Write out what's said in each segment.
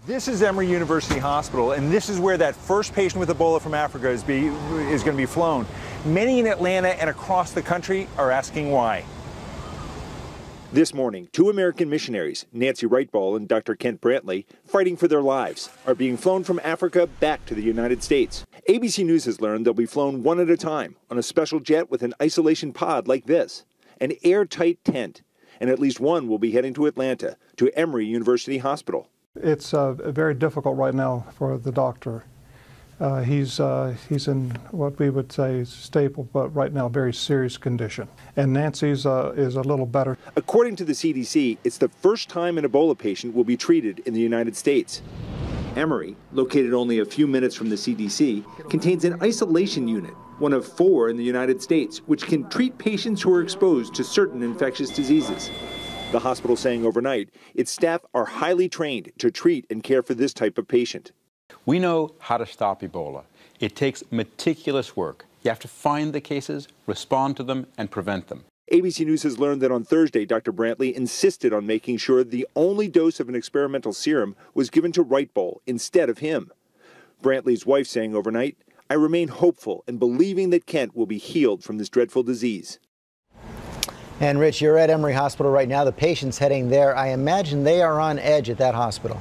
This is Emory University Hospital, and this is where that first patient with Ebola from Africa is going to be flown. Many in Atlanta and across the country are asking why. This morning, two American missionaries, Nancy Writebol and Dr. Brantly, fighting for their lives, are being flown from Africa back to the United States. ABC News has learned they'll be flown one at a time on a special jet with an isolation pod like this, an airtight tent, and at least one will be heading to Atlanta, to Emory University Hospital. It's very difficult right now for the doctor. He's in what we would say stable, but right now very serious condition. And Nancy's is a little better. According to the CDC, it's the first time an Ebola patient will be treated in the United States. Emory, located only a few minutes from the CDC, contains an isolation unit, one of 4 in the United States, which can treat patients who are exposed to certain infectious diseases. The hospital saying overnight, its staff are highly trained to treat and care for this type of patient. We know how to stop Ebola. It takes meticulous work. You have to find the cases, respond to them, and prevent them. ABC News has learned that on Thursday, Dr. Brantly insisted on making sure the only dose of an experimental serum was given to Writebol instead of him. Brantly's wife saying overnight, "I remain hopeful and believing that Kent will be healed from this dreadful disease." And Rich, you're at Emory Hospital right now. The patients heading there, I imagine they are on edge at that hospital.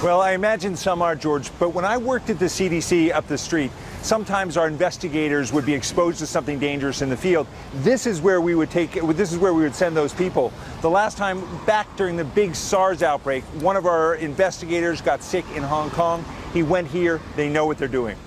Well, I imagine some are, George, but when I worked at the CDC up the street, sometimes our investigators would be exposed to something dangerous in the field. This is where we would send those people. The last time, back during the big SARS outbreak, one of our investigators got sick in Hong Kong. He went here. They know what they're doing.